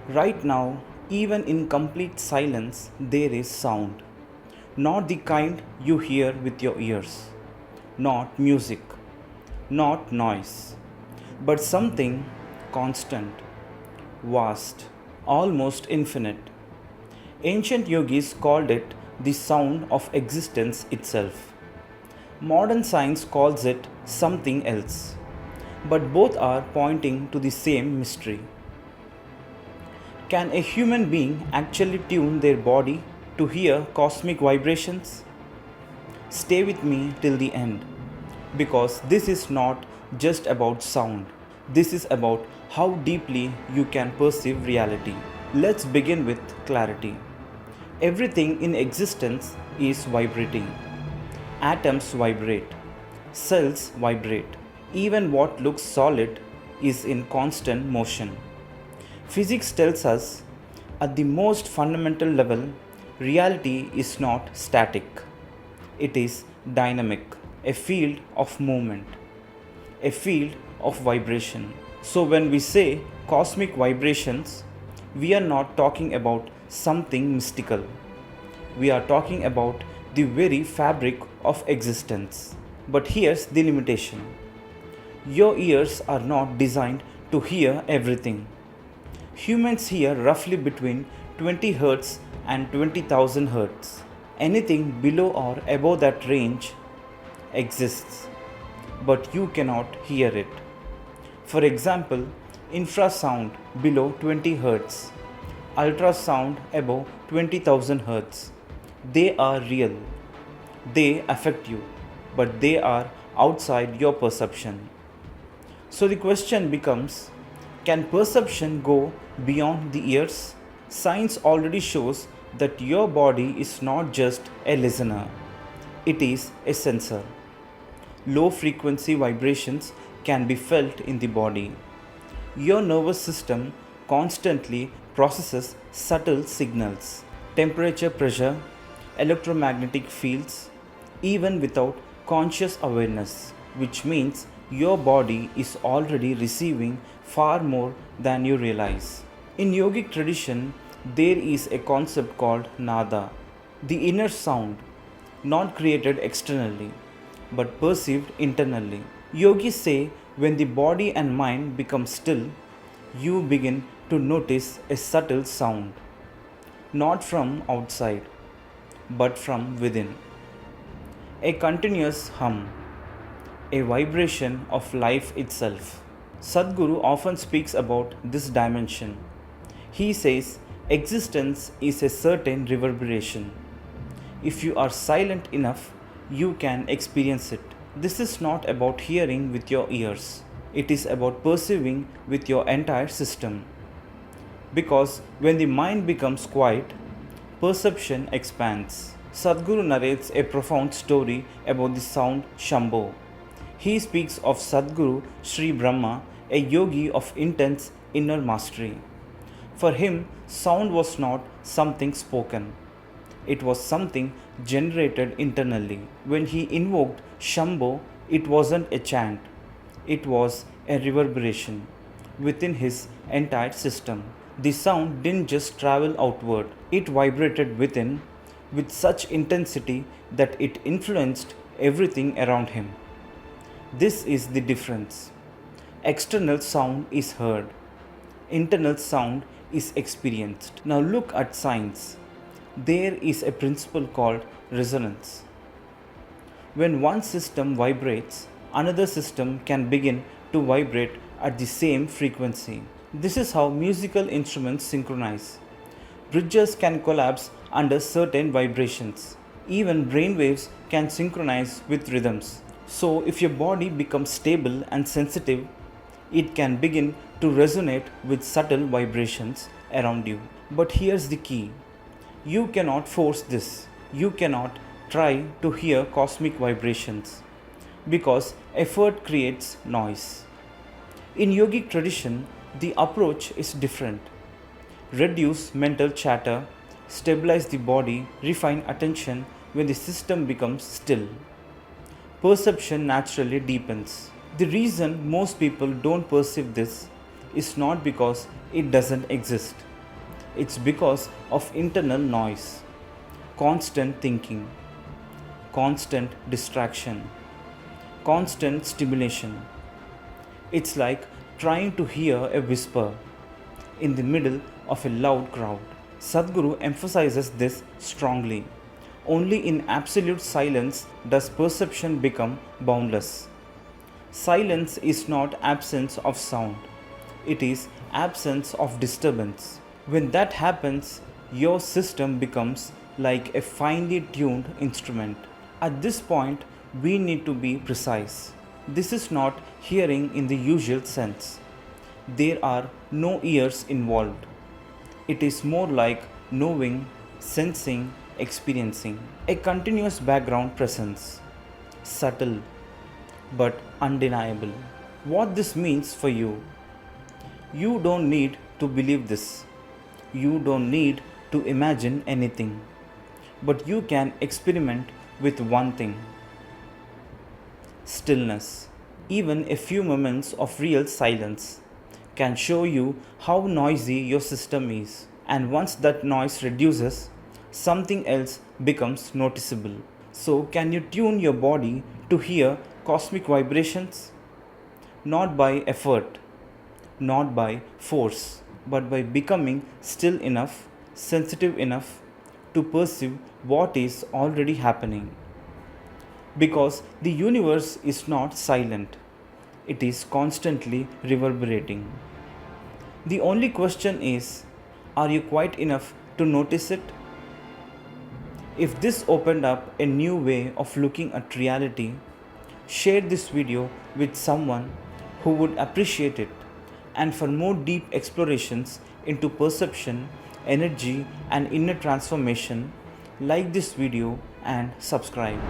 Right now, even in complete silence, there is sound. Not the kind you hear with your ears, not music, not noise, but something constant, vast, almost infinite. Ancient yogis called it the sound of existence itself. Modern science calls it something else, but both are pointing to the same mystery. Can a human being actually tune their body to hear cosmic vibrations? Stay with me till the end because this is not just about sound. This is about how deeply you can perceive reality. Let's begin with clarity. Everything in existence is vibrating. Atoms vibrate, cells vibrate. Even what looks solid is in constant motion. Physics tells us at the most fundamental level, reality is not static, it is dynamic, a field of movement, a field of vibration. So, when we say cosmic vibrations, we are not talking about something mystical, we are talking about the very fabric of existence. But here's the limitation: your ears are not designed to hear everything. Humans hear roughly between 20 Hz and 20,000 Hz. Anything below or above that range exists, but you cannot hear it. For example, infrasound below 20 Hz, ultrasound above 20,000 Hz. They are real, they affect you, but they are outside your perception. So the question becomes, can perception go beyond the ears? Science already shows that your body is not just a listener, it is a sensor. Low frequency vibrations can be felt in the body. Your nervous system constantly processes subtle signals, temperature, pressure, electromagnetic fields, even without conscious awareness, which means your body is already receiving far more than you realize. In yogic tradition, there is a concept called nada, the inner sound, not created externally, but perceived internally. Yogis say when the body and mind become still, you begin to notice a subtle sound, not from outside, but from within. A continuous hum, a vibration of life itself. Sadhguru often speaks about this dimension. He says existence is a certain reverberation. If you are silent enough, you can experience it. This is not about hearing with your ears, it is about perceiving with your entire system. Because when the mind becomes quiet, perception expands. Sadhguru narrates a profound story about the sound Shambho. He speaks of Sadhguru Sri Brahma, a yogi of intense inner mastery. For him, sound was not something spoken, it was something generated internally. When he invoked Shambho, it wasn't a chant, it was a reverberation within his entire system. The sound didn't just travel outward, it vibrated within with such intensity that it influenced everything around him. This is the difference. External sound is heard, internal sound is experienced. Now look at science. There is a principle called resonance. When one system vibrates, another system can begin to vibrate at the same frequency. This is how musical instruments synchronize. Bridges can collapse under certain vibrations. Even brainwaves can synchronize with rhythms. So, if your body becomes stable and sensitive, it can begin to resonate with subtle vibrations around you. But here's the key: you cannot force this. You cannot try to hear cosmic vibrations because effort creates noise. In yogic tradition, the approach is different. Reduce mental chatter, stabilize the body, refine attention when the system becomes still. Perception naturally deepens. The reason most people don't perceive this is not because it doesn't exist, It's because of internal noise, constant thinking, constant distraction, constant stimulation. It's like trying to hear a whisper in the middle of a loud crowd. Sadhguru emphasizes this strongly. Only in absolute silence does perception become boundless. Silence is not absence of sound, it is absence of disturbance. When that happens, your system becomes like a finely tuned instrument. At this point, we need to be precise. This is not hearing in the usual sense. There are no ears involved. It is more like knowing, sensing, experiencing. A continuous background presence. Subtle but undeniable. What this means for you. You don't need to believe this. You don't need to imagine anything. But you can experiment with one thing: stillness. Even a few moments of real silence can show you how noisy your system is. And once that noise reduces, something else becomes noticeable. So, can you tune your body to hear cosmic vibrations? Not by effort, not by force, but by becoming still enough, sensitive enough to perceive what is already happening. Because the universe is not silent, it is constantly reverberating. The only question is, are you quiet enough to notice it? If this opened up a new way of looking at reality, share this video with someone who would appreciate it. And for more deep explorations into perception, energy, and inner transformation, like this video and subscribe.